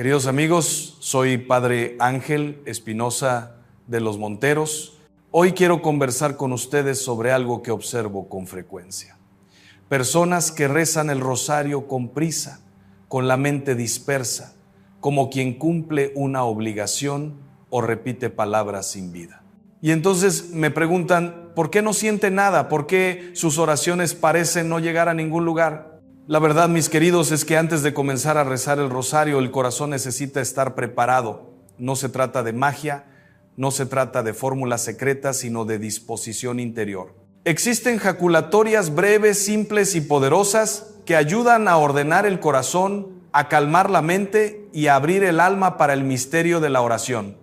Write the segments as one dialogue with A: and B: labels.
A: Queridos amigos, soy Padre Ángel Espinosa de los Monteros. Hoy quiero conversar con ustedes sobre algo que observo con frecuencia. Personas que rezan el rosario con prisa, con la mente dispersa, como quien cumple una obligación o repite palabras sin vida. Y entonces me preguntan, ¿por qué no siente nada? ¿Por qué sus oraciones parecen no llegar a ningún lugar? La verdad, mis queridos, es que antes de comenzar a rezar el rosario, el corazón necesita estar preparado. No se trata de magia, no se trata de fórmulas secretas, sino de disposición interior. Existen jaculatorias breves, simples y poderosas que ayudan a ordenar el corazón, a calmar la mente y a abrir el alma para el misterio de la oración.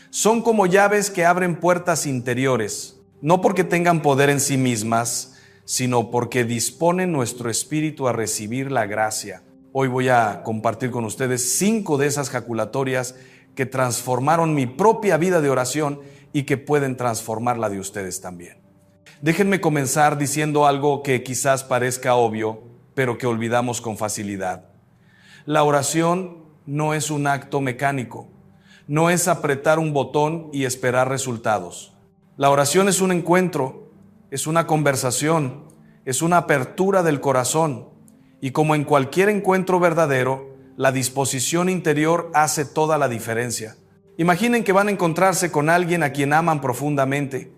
A: Son como llaves que abren puertas interiores, no porque tengan poder en sí mismas, sino porque disponen nuestro espíritu a recibir la gracia. Hoy voy a compartir con ustedes 5 de esas jaculatorias que transformaron mi propia vida de oración y que pueden transformar la de ustedes también. Déjenme comenzar diciendo algo que quizás parezca obvio, pero que olvidamos con facilidad. La oración no es un acto mecánico, no es apretar un botón y esperar resultados. La oración es un encuentro, es una conversación, es una apertura del corazón, y como en cualquier encuentro verdadero, la disposición interior hace toda la diferencia. Imaginen que van a encontrarse con alguien a quien aman profundamente,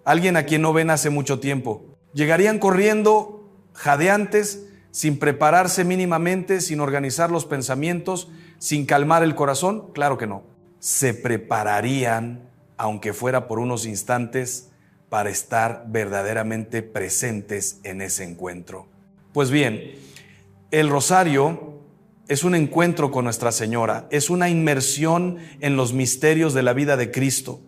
A: alguien a quien no ven hace mucho tiempo. ¿Llegarían corriendo, jadeantes, sin prepararse mínimamente, sin organizar los pensamientos, sin calmar el corazón? Claro que no. Se prepararían, aunque fuera por unos instantes, para estar verdaderamente presentes en ese encuentro. Pues bien, el rosario es un encuentro con Nuestra Señora, es una inmersión en los misterios de la vida de Cristo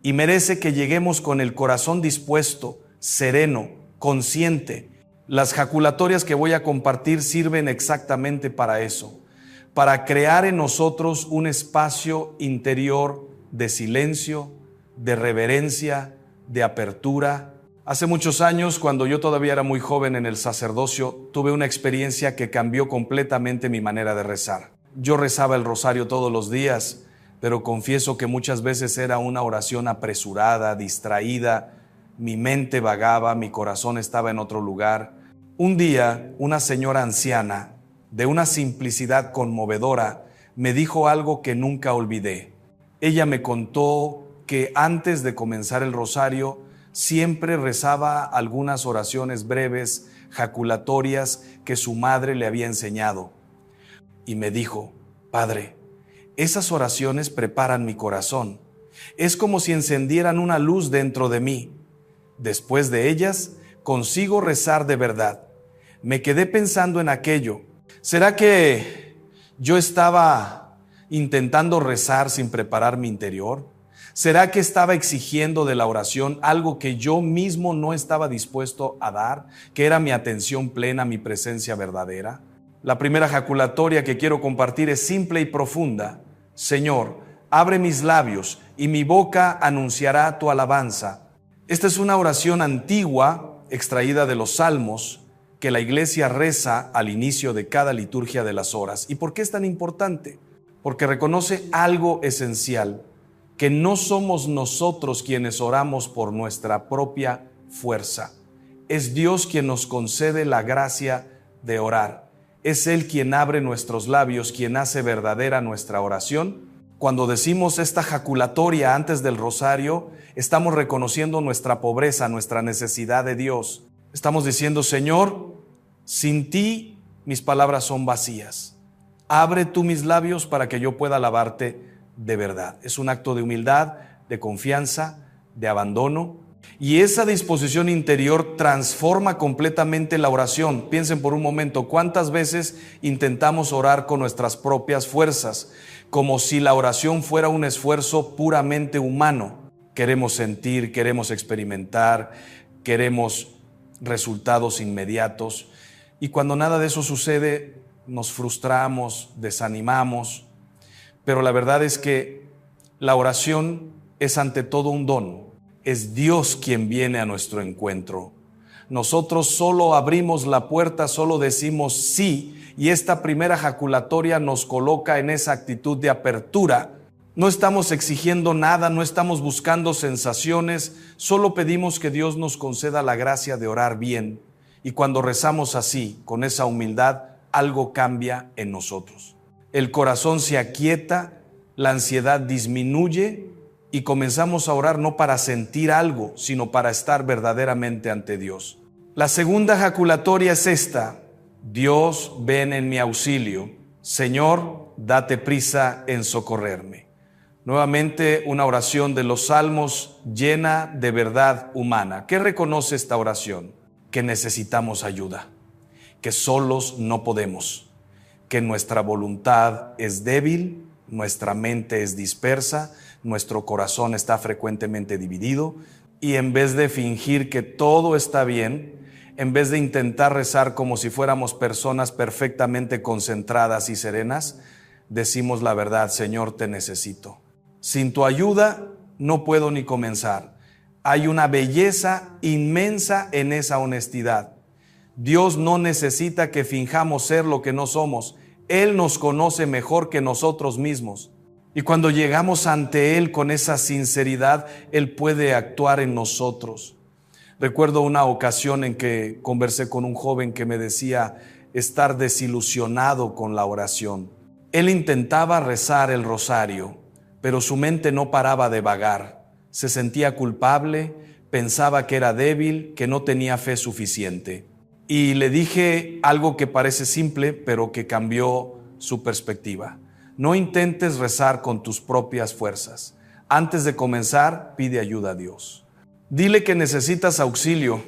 A: y merece que lleguemos con el corazón dispuesto, sereno, consciente. Las jaculatorias que voy a compartir sirven exactamente para eso, para crear en nosotros un espacio interior de silencio, de reverencia, de apertura. Hace muchos años, cuando yo todavía era muy joven en el sacerdocio, tuve una experiencia que cambió completamente mi manera de rezar. Yo rezaba el rosario todos los días, pero confieso que muchas veces era una oración apresurada, distraída, mi mente vagaba, mi corazón estaba en otro lugar. Un día, una señora anciana, de una simplicidad conmovedora, me dijo algo que nunca olvidé. Ella me contó que antes de comenzar el rosario siempre rezaba algunas oraciones breves, jaculatorias que su madre le había enseñado. Y me dijo, Padre, esas oraciones preparan mi corazón. Es como si encendieran una luz dentro de mí. Después de ellas, consigo rezar de verdad. Me quedé pensando en aquello. ¿Será que yo estaba intentando rezar sin preparar mi interior? ¿Será que estaba exigiendo de la oración algo que yo mismo no estaba dispuesto a dar, que era mi atención plena, mi presencia verdadera? La primera jaculatoria que quiero compartir es simple y profunda. Señor, abre mis labios y mi boca anunciará tu alabanza. Esta es una oración antigua, extraída de los Salmos, que la Iglesia reza al inicio de cada liturgia de las horas. ¿Y por qué es tan importante? Porque reconoce algo esencial, que no somos nosotros quienes oramos por nuestra propia fuerza. Es Dios quien nos concede la gracia de orar. Es Él quien abre nuestros labios, quien hace verdadera nuestra oración. Cuando decimos esta jaculatoria antes del rosario, estamos reconociendo nuestra pobreza, nuestra necesidad de Dios. Estamos diciendo, Señor, sin ti mis palabras son vacías. Abre tú mis labios para que yo pueda alabarte de verdad. Es un acto de humildad, de confianza, de abandono. Y esa disposición interior transforma completamente la oración. Piensen por un momento, ¿cuántas veces intentamos orar con nuestras propias fuerzas? Como si la oración fuera un esfuerzo puramente humano. Queremos sentir, queremos experimentar, queremos resultados inmediatos. Y cuando nada de eso sucede, nos frustramos, desanimamos. Pero la verdad es que la oración es ante todo un don. Es Dios quien viene a nuestro encuentro. nosotros solo abrimos la puerta, solo decimos sí, y esta primera ejaculatoria nos coloca en esa actitud de apertura. No estamos exigiendo nada, no estamos buscando sensaciones, solo pedimos que Dios nos conceda la gracia de orar bien. Y cuando rezamos así, con esa humildad, algo cambia en nosotros. El corazón se aquieta, la ansiedad disminuye y comenzamos a orar no para sentir algo, sino para estar verdaderamente ante Dios. La segunda ejaculatoria es esta: Dios, ven en mi auxilio. Señor, date prisa en socorrerme. Nuevamente una oración de los Salmos llena de verdad humana. ¿Qué reconoce esta oración? Que necesitamos ayuda, que solos no podemos, que nuestra voluntad es débil, nuestra mente es dispersa, nuestro corazón está frecuentemente dividido, y en vez de fingir que todo está bien, en vez de intentar rezar como si fuéramos personas perfectamente concentradas y serenas, decimos la verdad: Señor, te necesito. Sin tu ayuda no puedo ni comenzar. Hay una belleza inmensa en esa honestidad. Dios no necesita que finjamos ser lo que no somos. Él nos conoce mejor que nosotros mismos. Y cuando llegamos ante Él con esa sinceridad, Él puede actuar en nosotros. Recuerdo una ocasión en que conversé con un joven que me decía estar desilusionado con la oración. Él intentaba rezar el rosario, pero su mente no paraba de vagar. Se sentía culpable, pensaba que era débil, que no tenía fe suficiente. Y le dije algo que parece simple, pero que cambió su perspectiva. No intentes rezar con tus propias fuerzas. Antes de comenzar, pide ayuda a Dios. Dile que necesitas auxilio,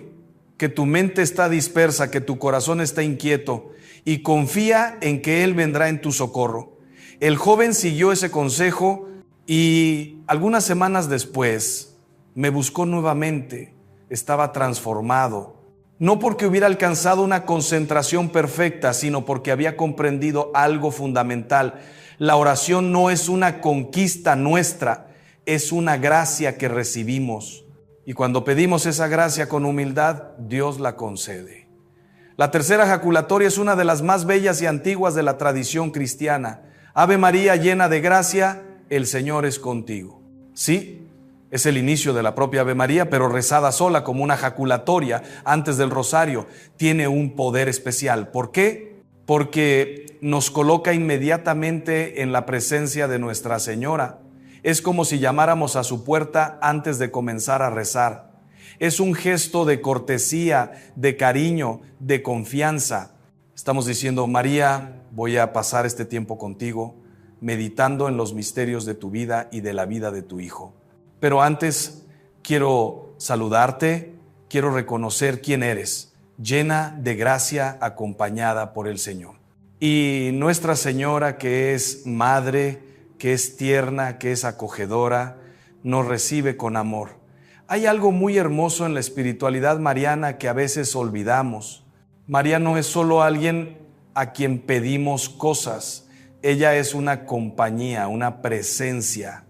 A: que tu mente está dispersa, que tu corazón está inquieto, y confía en que Él vendrá en tu socorro. El joven siguió ese consejo y algunas semanas después me buscó nuevamente. Estaba transformado, no porque hubiera alcanzado una concentración perfecta, sino porque había comprendido algo fundamental. La oración no es una conquista nuestra, es una gracia que recibimos. Y cuando pedimos esa gracia con humildad, Dios la concede. La tercera ejaculatoria es una de las más bellas y antiguas de la tradición cristiana. Ave María, llena de gracia, el Señor es contigo. Sí, es el inicio de la propia Ave María, pero rezada sola como una ejaculatoria antes del rosario, tiene un poder especial. ¿Por qué? Porque nos coloca inmediatamente en la presencia de Nuestra Señora. Es como si llamáramos a su puerta antes de comenzar a rezar. Es un gesto de cortesía, de cariño, de confianza. Estamos diciendo: María, voy a pasar este tiempo contigo, meditando en los misterios de tu vida y de la vida de tu Hijo. Pero antes quiero saludarte, quiero reconocer quién eres, llena de gracia, acompañada por el Señor. Y Nuestra Señora, que es madre, que es tierna, que es acogedora, nos recibe con amor. Hay algo muy hermoso en la espiritualidad mariana que a veces olvidamos. María no es solo alguien a quien pedimos cosas. Ella es una compañía, una presencia.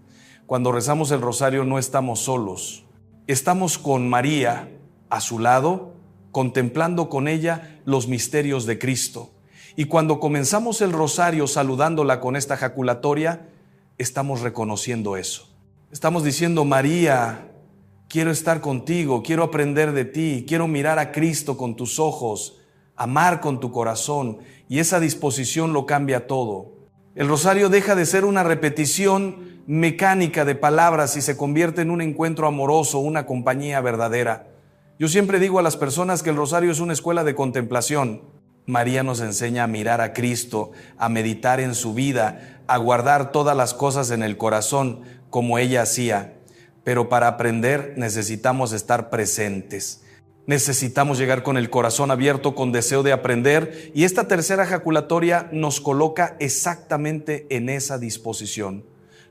A: Cuando rezamos el rosario no estamos solos. Estamos con María a su lado, contemplando con ella los misterios de Cristo. Y cuando comenzamos el rosario saludándola con esta ejaculatoria, estamos reconociendo eso. Estamos diciendo: María, quiero estar contigo, quiero aprender de ti, quiero mirar a Cristo con tus ojos, amar con tu corazón, y esa disposición lo cambia todo. El rosario deja de ser una repetición mecánica de palabras y se convierte en un encuentro amoroso, una compañía verdadera. Yo siempre digo a las personas que el rosario es una escuela de contemplación. María nos enseña a mirar a Cristo, a meditar en su vida, a guardar todas las cosas en el corazón como ella hacía. Pero para aprender necesitamos estar presentes. Necesitamos llegar con el corazón abierto, con deseo de aprender, y esta tercera ejaculatoria nos coloca exactamente en esa disposición.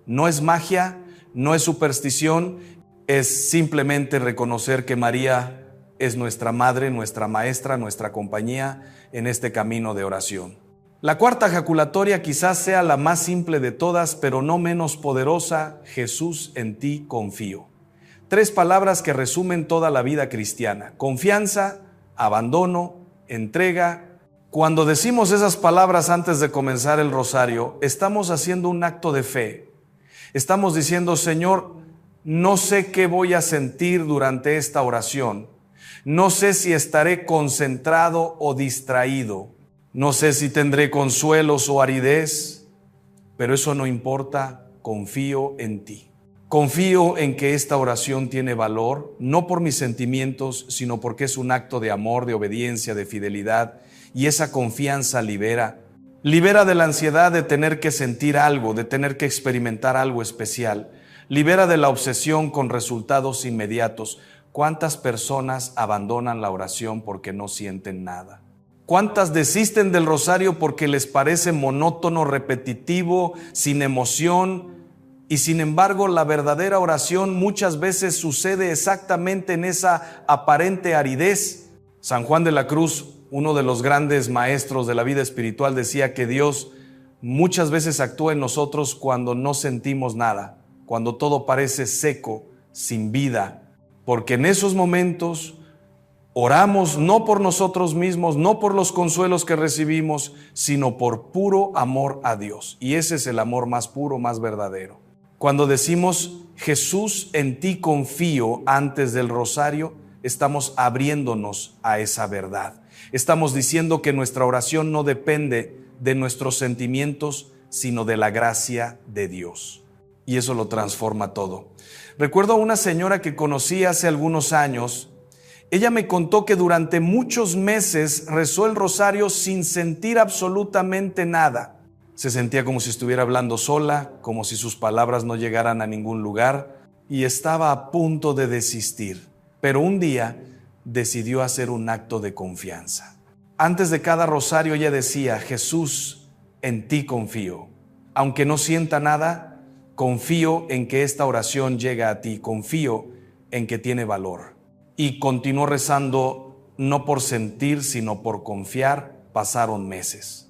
A: No es magia, no es superstición, es simplemente reconocer que María es nuestra madre, nuestra maestra, nuestra compañía en este camino de oración. La cuarta ejaculatoria quizás sea la más simple de todas, pero no menos poderosa: Jesús, en ti confío. 3 palabras que resumen toda la vida cristiana: confianza, abandono, entrega. Cuando decimos esas palabras antes de comenzar el rosario, estamos haciendo un acto de fe. Estamos diciendo: Señor, no sé qué voy a sentir durante esta oración. No sé si estaré concentrado o distraído. No sé si tendré consuelos o aridez, pero eso no importa. Confío en ti. Confío en que esta oración tiene valor, no por mis sentimientos, sino porque es un acto de amor, de obediencia, de fidelidad, y esa confianza libera de la ansiedad de tener que sentir algo, de tener que experimentar algo especial. Libera de la obsesión con resultados inmediatos. ¿Cuántas personas abandonan la oración porque no sienten nada? ¿Cuántas desisten del rosario porque les parece monótono, repetitivo, sin emoción? Y sin embargo, la verdadera oración muchas veces sucede exactamente en esa aparente aridez. San Juan de la Cruz, uno de los grandes maestros de la vida espiritual, decía que Dios muchas veces actúa en nosotros cuando no sentimos nada, cuando todo parece seco, sin vida, porque en esos momentos oramos no por nosotros mismos, no por los consuelos que recibimos, sino por puro amor a Dios. Y ese es el amor más puro, más verdadero. Cuando decimos: Jesús, en ti confío, antes del rosario, estamos abriéndonos a esa verdad. Estamos diciendo que nuestra oración no depende de nuestros sentimientos, sino de la gracia de Dios. Y eso lo transforma todo. Recuerdo a una señora que conocí hace algunos años. Ella me contó que durante muchos meses rezó el rosario sin sentir absolutamente nada. Se sentía como si estuviera hablando sola, como si sus palabras no llegaran a ningún lugar, y estaba a punto de desistir. Pero un día decidió hacer un acto de confianza. Antes de cada rosario ella decía: Jesús, en ti confío. Aunque no sienta nada, confío en que esta oración llega a ti, confío en que tiene valor. Y continuó rezando, no por sentir, sino por confiar. Pasaron meses.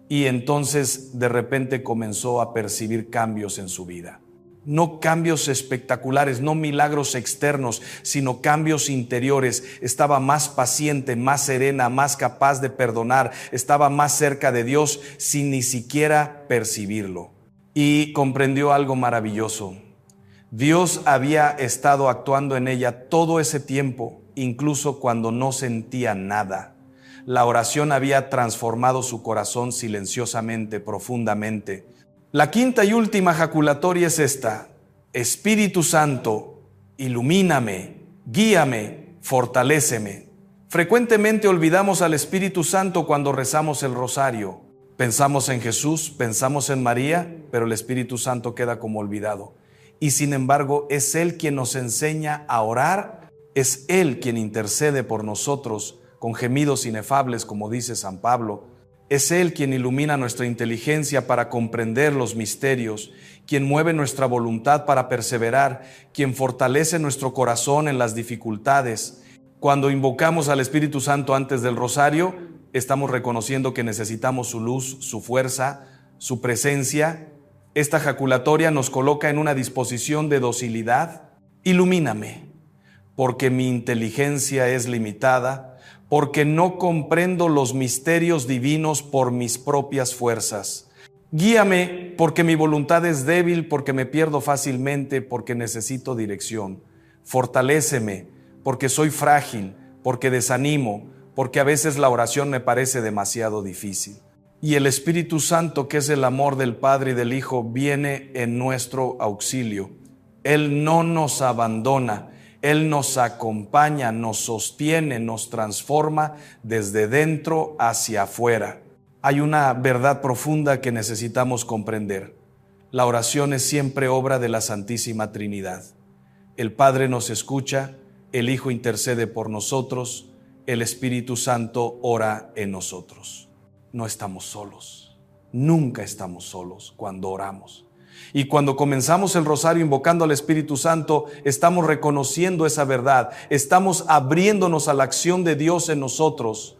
A: Y entonces de repente comenzó a percibir cambios en su vida. No cambios espectaculares, no milagros externos, sino cambios interiores. Estaba más paciente, más serena, más capaz de perdonar. Estaba más cerca de Dios sin ni siquiera percibirlo. Y comprendió algo maravilloso. Dios había estado actuando en ella todo ese tiempo, incluso cuando no sentía nada. La oración había transformado su corazón silenciosamente, profundamente. La quinta y última jaculatoria es esta: Espíritu Santo, ilumíname, guíame, fortaléceme. Frecuentemente olvidamos al Espíritu Santo cuando rezamos el rosario. Pensamos en Jesús, pensamos en María, pero el Espíritu Santo queda como olvidado. Y sin embargo, es Él quien nos enseña a orar, es Él quien intercede por nosotros con gemidos inefables, como dice San Pablo. Es Él quien ilumina nuestra inteligencia para comprender los misterios, quien mueve nuestra voluntad para perseverar, quien fortalece nuestro corazón en las dificultades. Cuando invocamos al Espíritu Santo antes del rosario, estamos reconociendo que necesitamos su luz, su fuerza, su presencia. Esta jaculatoria nos coloca en una disposición de docilidad. Ilumíname, porque mi inteligencia es limitada, porque no comprendo los misterios divinos por mis propias fuerzas. Guíame, porque mi voluntad es débil, porque me pierdo fácilmente, porque necesito dirección. Fortaléceme, porque soy frágil, porque desanimo, porque a veces la oración me parece demasiado difícil. Y el Espíritu Santo, que es el amor del Padre y del Hijo, viene en nuestro auxilio. Él no nos abandona. Él nos acompaña, nos sostiene, nos transforma desde dentro hacia afuera. Hay una verdad profunda que necesitamos comprender. La oración es siempre obra de la Santísima Trinidad. El Padre nos escucha, el Hijo intercede por nosotros, el Espíritu Santo ora en nosotros. No estamos solos, nunca estamos solos cuando oramos. Y cuando comenzamos el rosario invocando al Espíritu Santo, estamos reconociendo esa verdad, estamos abriéndonos a la acción de Dios en nosotros.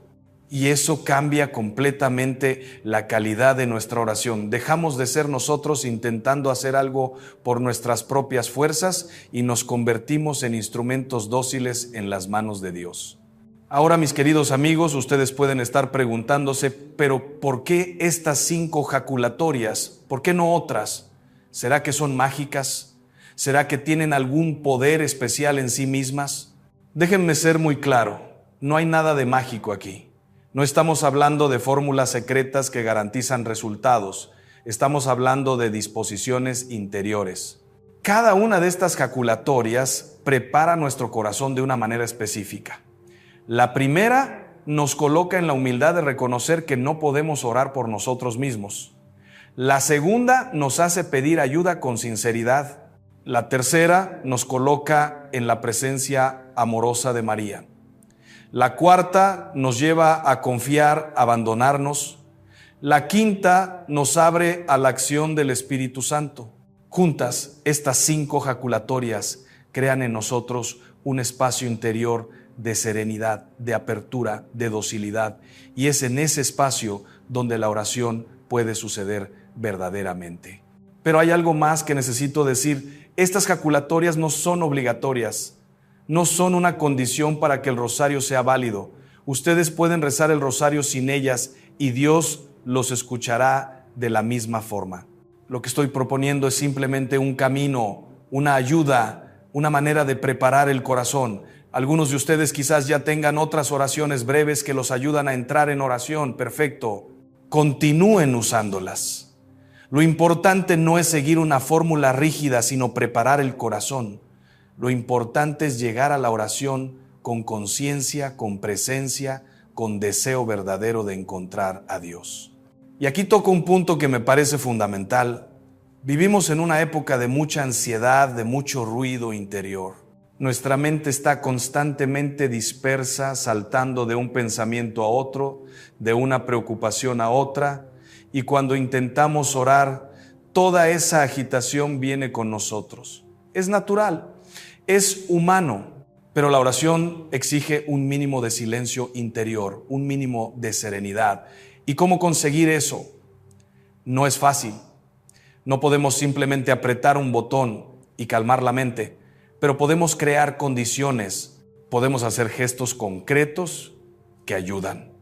A: Y eso cambia completamente la calidad de nuestra oración. Dejamos de ser nosotros intentando hacer algo por nuestras propias fuerzas y nos convertimos en instrumentos dóciles en las manos de Dios. Ahora, mis queridos amigos, ustedes pueden estar preguntándose, pero ¿por qué estas 5 jaculatorias? ¿Por qué no otras? ¿Será que son mágicas? ¿Será que tienen algún poder especial en sí mismas? Déjenme ser muy claro, no hay nada de mágico aquí. No estamos hablando de fórmulas secretas que garantizan resultados. Estamos hablando de disposiciones interiores. Cada una de estas jaculatorias prepara nuestro corazón de una manera específica. La primera nos coloca en la humildad de reconocer que no podemos orar por nosotros mismos. La segunda nos hace pedir ayuda con sinceridad. La tercera nos coloca en la presencia amorosa de María. La cuarta nos lleva a confiar, abandonarnos. La quinta nos abre a la acción del Espíritu Santo. Juntas, estas 5 jaculatorias crean en nosotros un espacio interior de serenidad, de apertura, de docilidad. Y es en ese espacio donde la oración puede suceder verdaderamente. Pero hay algo más que necesito decir. Estas jaculatorias no son obligatorias, no son una condición para que el rosario sea válido. Ustedes pueden rezar el rosario sin ellas y Dios los escuchará de la misma forma. Lo que estoy proponiendo es simplemente un camino, una ayuda, una manera de preparar el corazón. Algunos de ustedes quizás ya tengan otras oraciones breves que los ayudan a entrar en oración. Perfecto. Continúen usándolas. Lo importante no es seguir una fórmula rígida, sino preparar el corazón. Lo importante es llegar a la oración con conciencia, con presencia, con deseo verdadero de encontrar a Dios. Y aquí toco un punto que me parece fundamental. Vivimos en una época de mucha ansiedad, de mucho ruido interior. Nuestra mente está constantemente dispersa, saltando de un pensamiento a otro, de una preocupación a otra, y cuando intentamos orar, toda esa agitación viene con nosotros. Es natural, es humano, pero la oración exige un mínimo de silencio interior, un mínimo de serenidad. ¿Y cómo conseguir eso? No es fácil. No podemos simplemente apretar un botón y calmar la mente, pero podemos crear condiciones, podemos hacer gestos concretos que ayudan.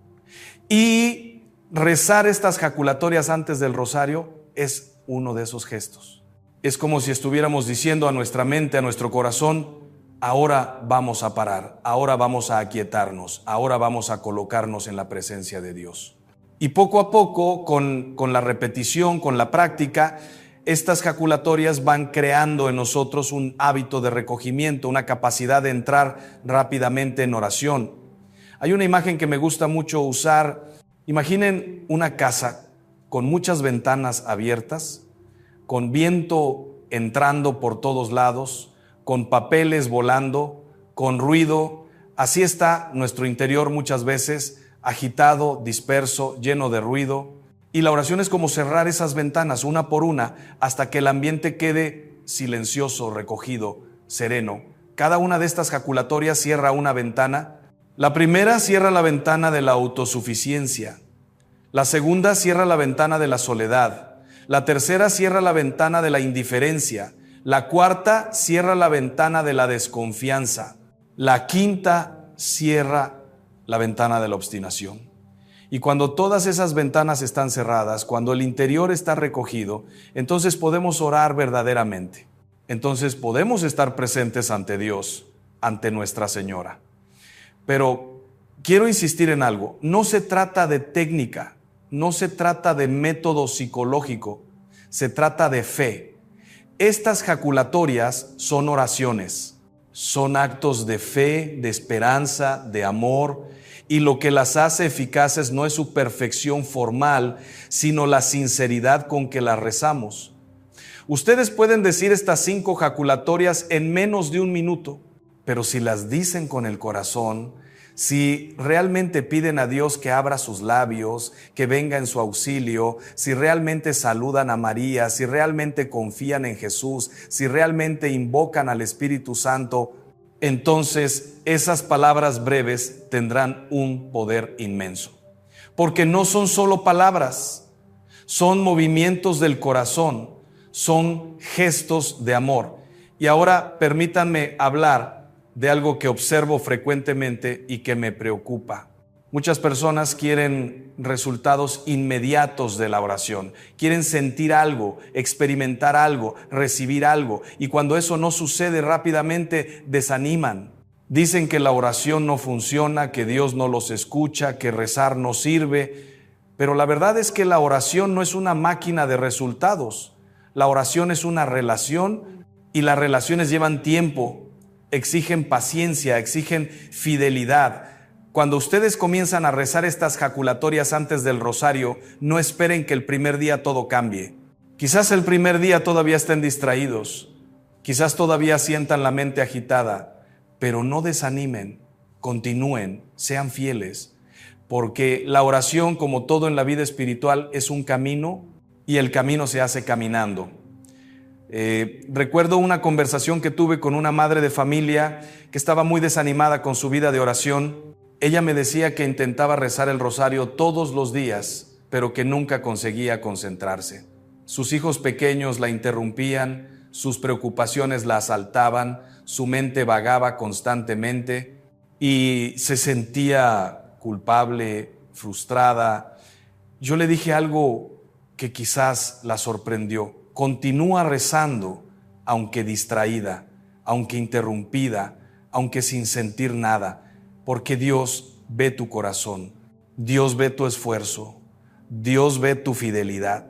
A: Y rezar estas jaculatorias antes del rosario es uno de esos gestos. Es como si estuviéramos diciendo a nuestra mente, a nuestro corazón, ahora vamos a parar, ahora vamos a aquietarnos, ahora vamos a colocarnos en la presencia de Dios. Y poco a poco, con la repetición, con la práctica, estas jaculatorias van creando en nosotros un hábito de recogimiento, una capacidad de entrar rápidamente en oración. Hay una imagen que me gusta mucho usar. Imaginen una casa con muchas ventanas abiertas, con viento entrando por todos lados, con papeles volando, con ruido. Así está nuestro interior muchas veces, agitado, disperso, lleno de ruido. Y la oración es como cerrar esas ventanas una por una hasta que el ambiente quede silencioso, recogido, sereno. Cada una de estas jaculatorias cierra una ventana. La primera cierra la ventana de la autosuficiencia. La segunda cierra la ventana de la soledad. La tercera cierra la ventana de la indiferencia. La cuarta cierra la ventana de la desconfianza. La quinta cierra la ventana de la obstinación. Y cuando todas esas ventanas están cerradas, cuando el interior está recogido, entonces podemos orar verdaderamente. Entonces podemos estar presentes ante Dios, ante Nuestra Señora. Pero quiero insistir en algo. No se trata de técnica, no se trata de método psicológico, se trata de fe. Estas jaculatorias son oraciones, son actos de fe, de esperanza, de amor. Y lo que las hace eficaces no es su perfección formal, sino la sinceridad con que las rezamos. Ustedes pueden decir estas 5 jaculatorias en menos de un minuto, pero si las dicen con el corazón, si realmente piden a Dios que abra sus labios, que venga en su auxilio, si realmente saludan a María, si realmente confían en Jesús, si realmente invocan al Espíritu Santo, entonces esas palabras breves tendrán un poder inmenso. Porque no son solo palabras, son movimientos del corazón, son gestos de amor. Y ahora permítanme hablar de algo que observo frecuentemente y que me preocupa. Muchas personas quieren resultados inmediatos de la oración, quieren sentir algo, experimentar algo, recibir algo, y cuando eso no sucede rápidamente desaniman. Dicen que la oración no funciona, que Dios no los escucha, que rezar no sirve, pero la verdad es que la oración no es una máquina de resultados. La oración es una relación y las relaciones llevan tiempo, exigen paciencia, exigen fidelidad. Cuando ustedes comienzan a rezar estas jaculatorias antes del rosario, no esperen que el primer día todo cambie. Quizás el primer día todavía estén distraídos, quizás todavía sientan la mente agitada, pero no desanimen, continúen, sean fieles, porque la oración, como todo en la vida espiritual, es un camino y el camino se hace caminando. Recuerdo una conversación que tuve con una madre de familia que estaba muy desanimada con su vida de oración. Ella me decía que intentaba rezar el rosario todos los días, pero que nunca conseguía concentrarse. Sus hijos pequeños la interrumpían, sus preocupaciones la asaltaban, su mente vagaba constantemente y se sentía culpable, frustrada. Yo le dije algo que quizás la sorprendió. Continúa rezando, aunque distraída, aunque interrumpida, aunque sin sentir nada. Porque Dios ve tu corazón, Dios ve tu esfuerzo, Dios ve tu fidelidad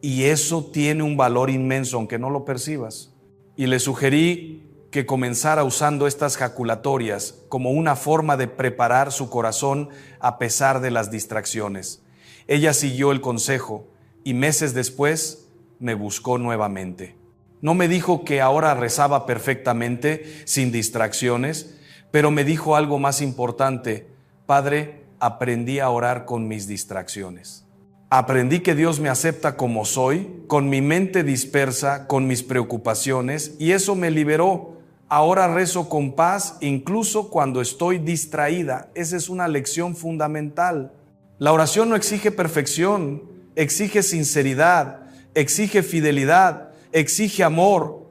A: y eso tiene un valor inmenso aunque no lo percibas. Y le sugerí que comenzara usando estas jaculatorias como una forma de preparar su corazón a pesar de las distracciones. Ella siguió el consejo y meses después me buscó nuevamente. No me dijo que ahora rezaba perfectamente, sin distracciones, pero me dijo algo más importante: Padre, aprendí a orar con mis distracciones. Aprendí que Dios me acepta como soy, con mi mente dispersa, con mis preocupaciones, y eso me liberó. Ahora rezo con paz, incluso cuando estoy distraída. Esa es una lección fundamental. La oración no exige perfección, exige sinceridad, exige fidelidad, exige amor.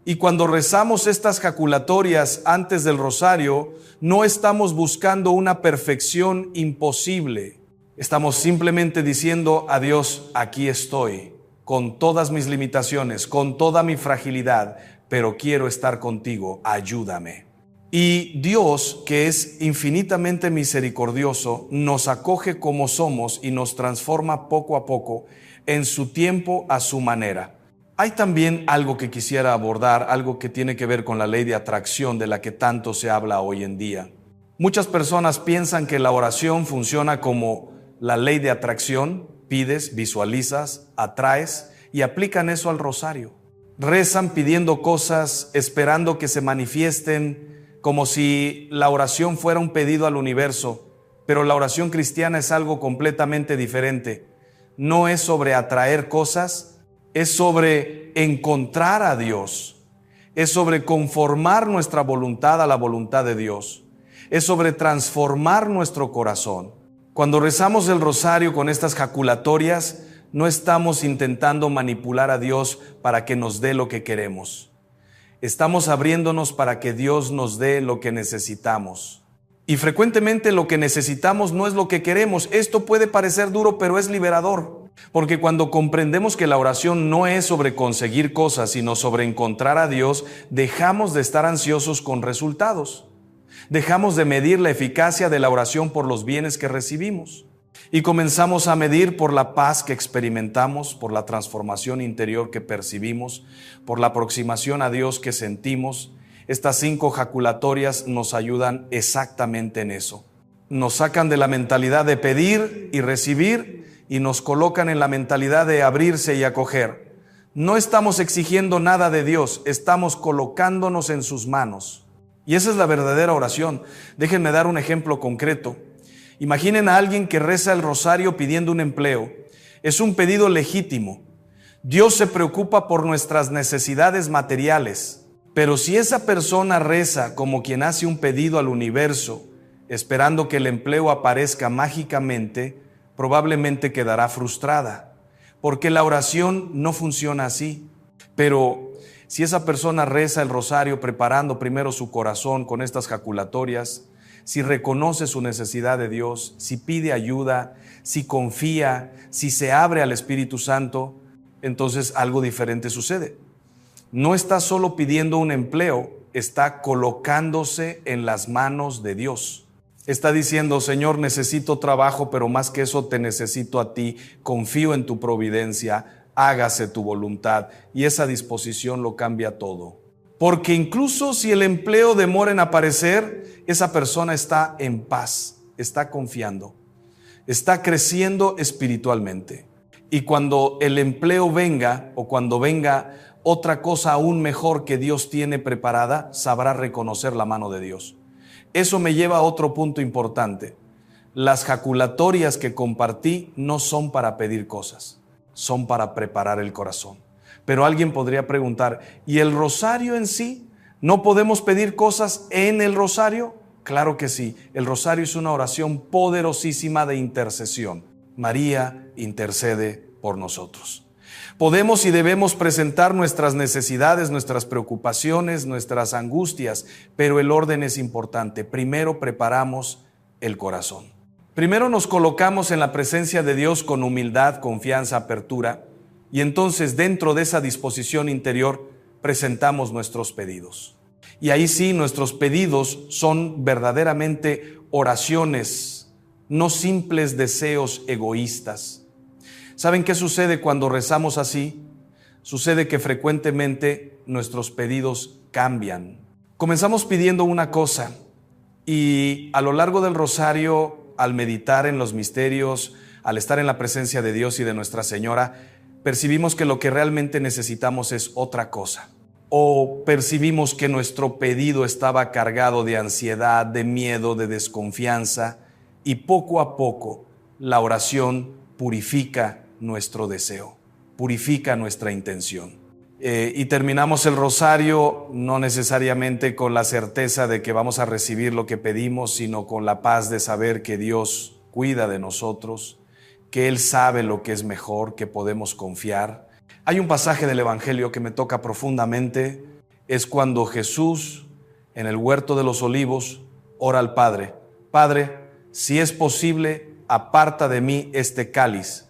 A: Y cuando rezamos estas jaculatorias antes del rosario, no estamos buscando una perfección imposible. Estamos simplemente diciendo a Dios: aquí estoy, con todas mis limitaciones, con toda mi fragilidad, pero quiero estar contigo, ayúdame. Y Dios, que es infinitamente misericordioso, nos acoge como somos y nos transforma poco a poco, en su tiempo, a su manera. Hay también algo que quisiera abordar, algo que tiene que ver con la ley de atracción de la que tanto se habla hoy en día. Muchas personas piensan que la oración funciona como la ley de atracción: pides, visualizas, atraes y aplican eso al rosario. Rezan pidiendo cosas, esperando que se manifiesten, como si la oración fuera un pedido al universo, pero la oración cristiana es algo completamente diferente. No es sobre atraer cosas, es sobre encontrar a Dios, es sobre conformar nuestra voluntad a la voluntad de Dios, es sobre transformar nuestro corazón. Cuando rezamos el rosario con estas jaculatorias, no estamos intentando manipular a Dios para que nos dé lo que queremos. Estamos abriéndonos para que Dios nos dé lo que necesitamos. Y frecuentemente lo que necesitamos no es lo que queremos. Esto puede parecer duro, pero es liberador. Porque cuando comprendemos que la oración no es sobre conseguir cosas, sino sobre encontrar a Dios, dejamos de estar ansiosos con resultados. Dejamos de medir la eficacia de la oración por los bienes que recibimos. Y comenzamos a medir por la paz que experimentamos, por la transformación interior que percibimos, por la aproximación a Dios que sentimos. Estas 5 jaculatorias nos ayudan exactamente en eso. Nos sacan de la mentalidad de pedir y recibir y nos colocan en la mentalidad de abrirse y acoger. No estamos exigiendo nada de Dios, estamos colocándonos en sus manos. Y esa es la verdadera oración. Déjenme dar un ejemplo concreto. Imaginen a alguien que reza el rosario pidiendo un empleo. Es un pedido legítimo. Dios se preocupa por nuestras necesidades materiales. Pero si esa persona reza como quien hace un pedido al universo, esperando que el empleo aparezca mágicamente, probablemente quedará frustrada, porque la oración no funciona así. Pero Si esa persona reza el rosario preparando primero su corazón con estas jaculatorias, si reconoce su necesidad de Dios, si pide ayuda, si confía, si se abre al Espíritu Santo, entonces algo diferente sucede. No está solo pidiendo un empleo, está colocándose en las manos de Dios. Está diciendo: Señor, necesito trabajo, pero más que eso te necesito a ti, confío en tu providencia, hágase tu voluntad. Y esa disposición lo cambia todo. Porque incluso si el empleo demora en aparecer, esa persona está en paz, está confiando, está creciendo espiritualmente. Y cuando el empleo venga, o cuando venga otra cosa aún mejor que Dios tiene preparada, sabrá reconocer la mano de Dios. Eso me lleva a otro punto importante. Las jaculatorias que compartí no son para pedir cosas, son para preparar el corazón. Pero alguien podría preguntar: ¿y el rosario en sí? ¿No podemos pedir cosas en el rosario? Claro que sí. El rosario es una oración poderosísima de intercesión. María intercede por nosotros. Podemos y debemos presentar nuestras necesidades, nuestras preocupaciones, nuestras angustias, pero el orden es importante. Primero preparamos el corazón. Primero nos colocamos en la presencia de Dios con humildad, confianza, apertura, y entonces dentro de esa disposición interior presentamos nuestros pedidos. Y ahí sí, nuestros pedidos son verdaderamente oraciones, no simples deseos egoístas. ¿Saben qué sucede cuando rezamos así? Sucede que frecuentemente nuestros pedidos cambian. Comenzamos pidiendo una cosa y a lo largo del rosario, al meditar en los misterios, al estar en la presencia de Dios y de Nuestra Señora, percibimos que lo que realmente necesitamos es otra cosa. O percibimos que nuestro pedido estaba cargado de ansiedad, de miedo, de desconfianza, y poco a poco la oración purifica nuestro deseo, purifica nuestra intención. Y terminamos el rosario no necesariamente con la certeza de que vamos a recibir lo que pedimos, sino con la paz de saber que Dios cuida de nosotros, que Él sabe lo que es mejor, que podemos confiar. Hay un pasaje del Evangelio que me toca profundamente, es cuando Jesús en el huerto de los olivos ora al Padre: Padre, si es posible, aparta de mí este cáliz,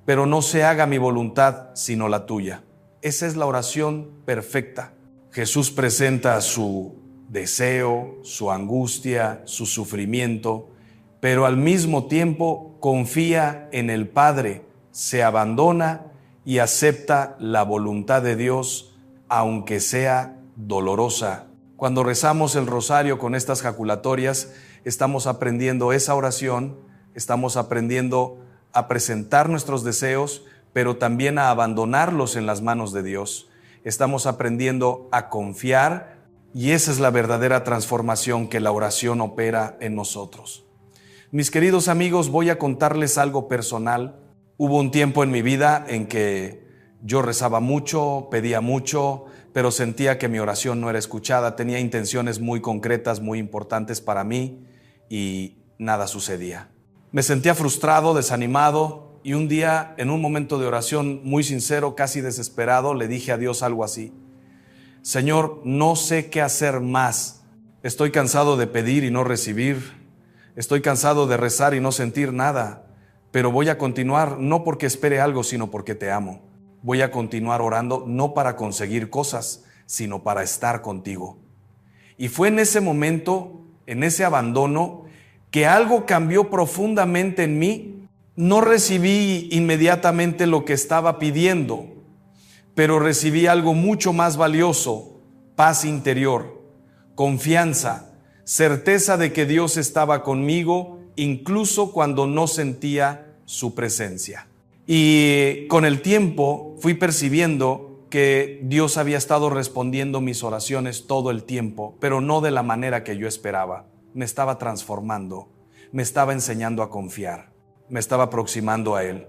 A: pero no se haga mi voluntad sino la tuya. Esa es la oración perfecta. Jesús presenta su deseo, su angustia, su sufrimiento, pero al mismo tiempo confía en el Padre, se abandona y acepta la voluntad de Dios, aunque sea dolorosa. Cuando rezamos el rosario con estas jaculatorias, estamos aprendiendo esa oración, estamos aprendiendo a presentar nuestros deseos, pero también a abandonarlos en las manos de Dios. Estamos aprendiendo a confiar, y esa es la verdadera transformación que la oración opera en nosotros. Mis queridos amigos, voy a contarles algo personal. Hubo un tiempo en mi vida en que yo rezaba mucho, pedía mucho, pero sentía que mi oración no era escuchada. Tenía intenciones muy concretas, muy importantes para mí, y nada sucedía. Me sentía frustrado, desanimado, y un día, en un momento de oración muy sincero, casi desesperado, le dije a Dios algo así: Señor, no sé qué hacer más. Estoy cansado de pedir y no recibir. Estoy cansado de rezar y no sentir nada. Pero voy a continuar, no porque espere algo, sino porque te amo. Voy a continuar orando, no para conseguir cosas, sino para estar contigo. Y fue en ese momento, en ese abandono, que algo cambió profundamente en mí. No recibí inmediatamente lo que estaba pidiendo, pero recibí algo mucho más valioso: paz interior, confianza, certeza de que Dios estaba conmigo, incluso cuando no sentía su presencia. Y con el tiempo fui percibiendo que Dios había estado respondiendo mis oraciones todo el tiempo, pero no de la manera que yo esperaba. Me estaba transformando, me estaba enseñando a confiar, me estaba aproximando a Él.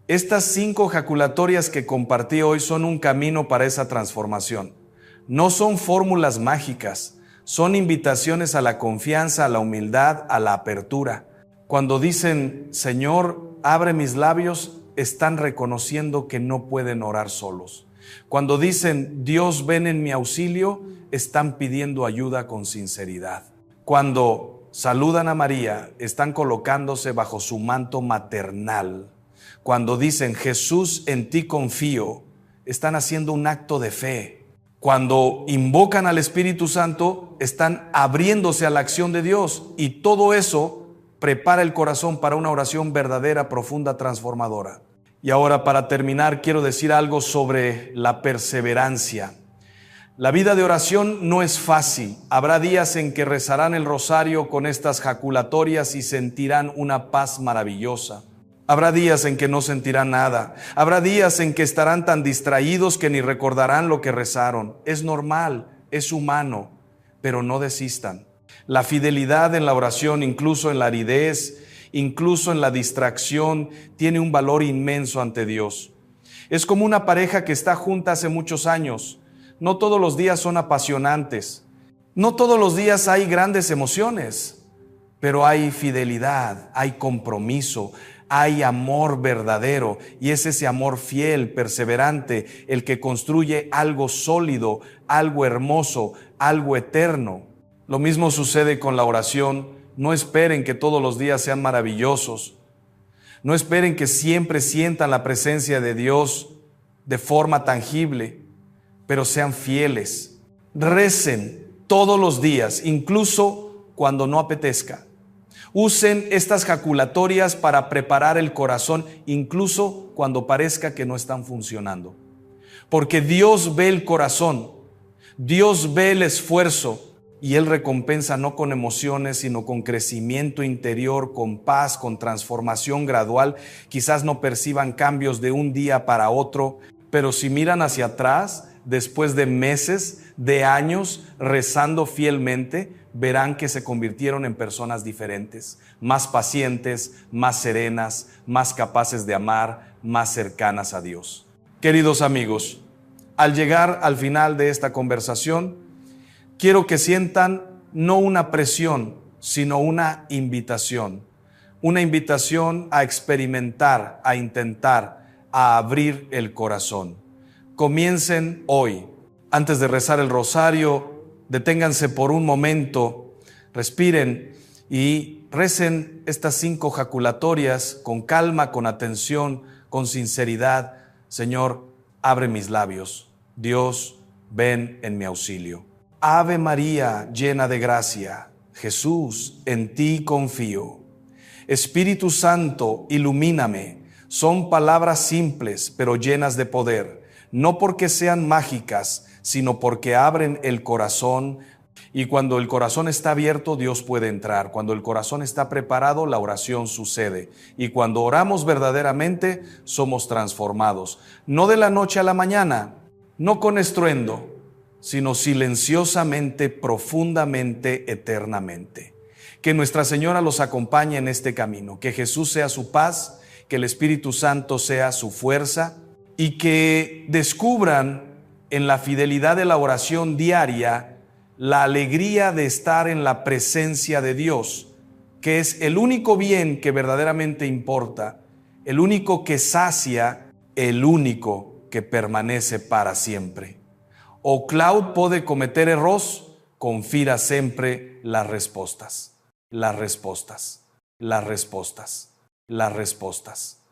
A: Estas 5 jaculatorias que compartí hoy son un camino para esa transformación. No son fórmulas mágicas, son invitaciones a la confianza, a la humildad, a la apertura. Cuando dicen: Señor, abre mis labios, están reconociendo que no pueden orar solos. Cuando dicen Dios ven en mi auxilio, están pidiendo ayuda con sinceridad. Cuando saludan a María, están colocándose bajo su manto maternal. Cuando dicen Jesús en ti confío, están haciendo un acto de fe. Cuando invocan al Espíritu Santo, están abriéndose a la acción de Dios, y todo eso prepara el corazón para una oración verdadera, profunda, transformadora. Y ahora, para terminar, quiero decir algo sobre la perseverancia. La vida de oración no es fácil. Habrá días en que rezarán el rosario con estas jaculatorias y sentirán una paz maravillosa. Habrá días en que no sentirán nada. Habrá días en que estarán tan distraídos que ni recordarán lo que rezaron. Es normal, es humano, pero no desistan. La fidelidad en la oración, incluso en la aridez, incluso en la distracción, tiene un valor inmenso ante Dios. Es como una pareja que está junta hace muchos años. No todos los días son apasionantes. No todos los días hay grandes emociones, pero hay fidelidad, hay compromiso, hay amor verdadero, y es ese amor fiel, perseverante, el que construye algo sólido, algo hermoso, algo eterno. Lo mismo sucede con la oración. No esperen que todos los días sean maravillosos. No esperen que siempre sientan la presencia de Dios de forma tangible, pero sean fieles. Recen todos los días, incluso cuando no apetezca. Usen estas jaculatorias para preparar el corazón, incluso cuando parezca que no están funcionando. Porque Dios ve el corazón, Dios ve el esfuerzo, y Él recompensa no con emociones, sino con crecimiento interior, con paz, con transformación gradual. Quizás no perciban cambios de un día para otro, pero si miran hacia atrás, después de meses, de años, rezando fielmente, verán que se convirtieron en personas diferentes, más pacientes, más serenas, más capaces de amar, más cercanas a Dios. Queridos amigos, al llegar al final de esta conversación, quiero que sientan no una presión, sino una invitación a experimentar, a intentar, a abrir el corazón. Comiencen hoy. Antes de rezar el rosario, deténganse por un momento, respiren y recen estas 5 jaculatorias con calma, con atención, con sinceridad. Señor, abre mis labios. Dios, ven en mi auxilio. Ave María, llena de gracia, Jesús, en ti confío. Espíritu Santo, ilumíname. Son palabras simples, pero llenas de poder, no porque sean mágicas, sino porque abren el corazón. Y cuando el corazón está abierto, Dios puede entrar. Cuando el corazón está preparado, la oración sucede. Y cuando oramos verdaderamente, somos transformados. No de la noche a la mañana, no con estruendo, sino silenciosamente, profundamente, eternamente. Que Nuestra Señora los acompañe en este camino, que Jesús sea su paz, que el Espíritu Santo sea su fuerza, y que descubran en la fidelidad de la oración diaria la alegría de estar en la presencia de Dios, que es el único bien que verdaderamente importa, el único que sacia, el único que permanece para siempre. O Claude puede cometer errores, confira sempre las respuestas. Las respuestas. Las respuestas. Las respuestas.